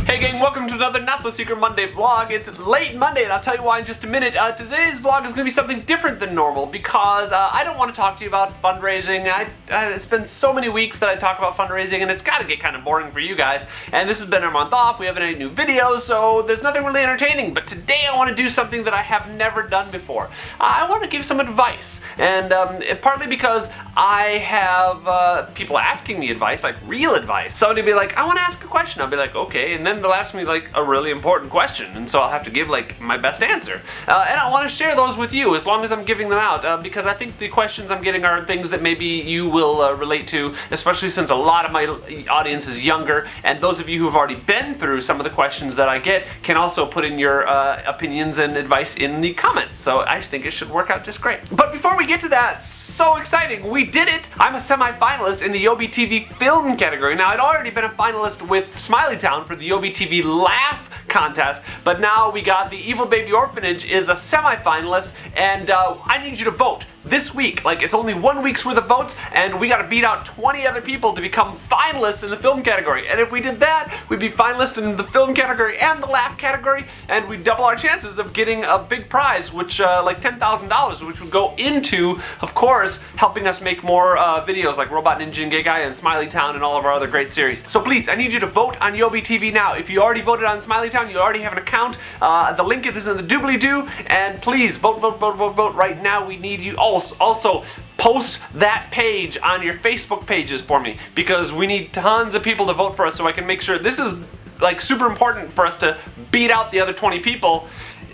Hey gang, welcome to another Not So Secret Monday vlog. It's late Monday and I'll tell you why in just a minute. Today's vlog is going to be something different than normal because I don't want to talk to you about fundraising. It's been so many weeks that I talk about fundraising and it's got to get kind of boring for you guys. And this has been a month off, we haven't had any new videos, so there's nothing really entertaining. But today I want to do something that I have never done before. I want to give some advice. And partly because I have people asking me advice, like real advice. Somebody will be like, I want to ask a question. I'll be like, okay. And then they'll ask me like a really important question, and so I'll have to give like my best answer. And I want to share those with you as long as I'm giving them out, because I think the questions I'm getting are things that maybe you will relate to, especially since a lot of my audience is younger, and those of you who have already been through some of the questions that I get can also put in your opinions and advice in the comments. So I think it should work out just great. But before we get to that, so exciting, we did it! I'm a semi-finalist in the Yobi TV film category. Now, I'd already been a finalist with Smiley Town for the Yobi TV Laugh contest, but now we got the Evil Baby Orphanage is a semi-finalist, and I need you to vote this week. Like, it's only 1 week's worth of votes, and we gotta beat out 20 other people to become finalists in the film category. And if we did that, we'd be finalists in the film category and the laugh category, and we'd double our chances of getting a big prize, which like $10,000, which would go into, of course, helping us make more videos like Robot Ninja and Gay Guy and Smiley Town and all of our other great series. So please, I need you to vote on Yobi TV now. If you already voted on Smiley Town, you already have an account. The link is in the doobly-doo, and please vote, vote, vote, vote, vote right now. We need you. Also, post that page on your Facebook pages for me, because we need tons of people to vote for us so I can make sure this is like super important for us to beat out the other 20 people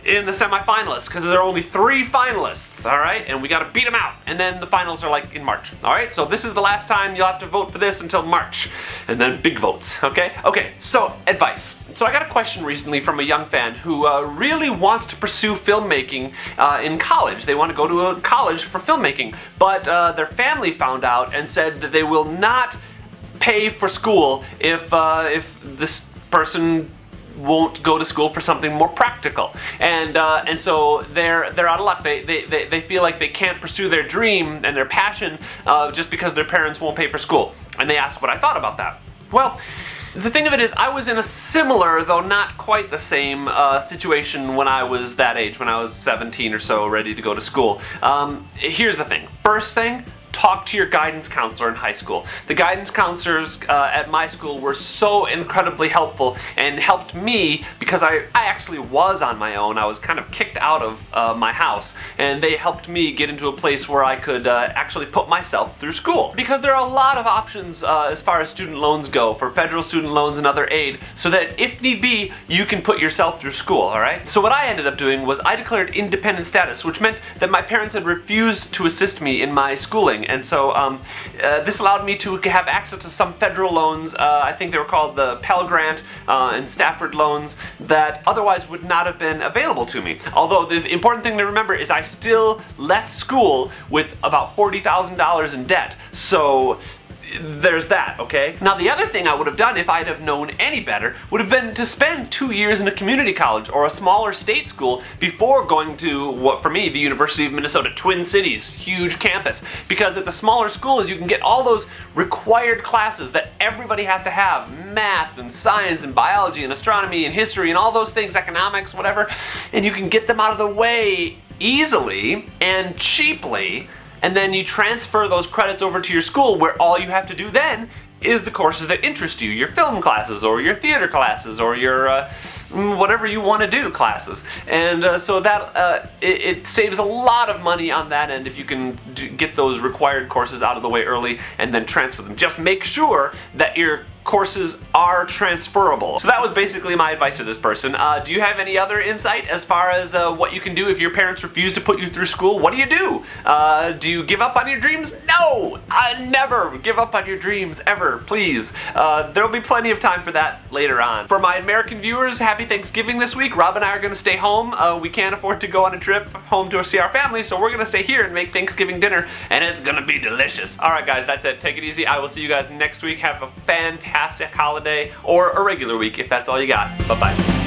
in the semi-finalists, because there are only 3 finalists, alright? And we gotta beat them out. And then the finals are like in March, alright? So this is the last time you'll have to vote for this until March. And then big votes, okay? Okay, so advice. So I got a question recently from a young fan who really wants to pursue filmmaking in college. They want to go to a college for filmmaking, but their family found out and said that they will not pay for school if this person won't go to school for something more practical, and so they're out of luck. They feel like they can't pursue their dream and their passion just because their parents won't pay for school. And they asked what I thought about that. Well, the thing of it is, I was in a similar, though not quite the same, situation when I was that age, when I was 17 or so, ready to go to school. Here's the thing. First thing, talk to your guidance counselor in high school. The guidance counselors at my school were so incredibly helpful and helped me because I actually was on my own. I was kind of kicked out of my house, and they helped me get into a place where I could actually put myself through school. Because there are a lot of options as far as student loans go, for federal student loans and other aid, so that if need be, you can put yourself through school, alright? So what I ended up doing was I declared independent status, which meant that my parents had refused to assist me in my schooling. And so this allowed me to have access to some federal loans. I think they were called the Pell Grant and Stafford loans, that otherwise would not have been available to me. Although the important thing to remember is I still left school with about $40,000 in debt. So there's that, okay? Now, the other thing I would have done if I'd have known any better would have been to spend 2 years in a community college or a smaller state school before going to, what for me, the University of Minnesota Twin Cities, huge campus. Because at the smaller schools you can get all those required classes that everybody has to have, math and science and biology and astronomy and history and all those things, economics, whatever, and you can get them out of the way easily and cheaply. And then you transfer those credits over to your school, where all you have to do then is the courses that interest you, your film classes or your theater classes or your whatever you want to do classes. And so that it saves a lot of money on that end if you can get those required courses out of the way early and then transfer them. Just make sure that your courses are transferable. So that was basically my advice to this person. Do you have any other insight as far as what you can do if your parents refuse to put you through school? What do you do? Do you give up on your dreams? No! Never give up on your dreams, ever, please. There'll be plenty of time for that later on. For my American viewers, happy Thanksgiving this week. Rob and I are going to stay home. We can't afford to go on a trip home to see our family, so we're going to stay here and make Thanksgiving dinner, and it's going to be delicious. Alright guys, that's it. Take it easy. I will see you guys next week. Have a fantastic holiday, or a regular week if that's all you got. Bye-bye.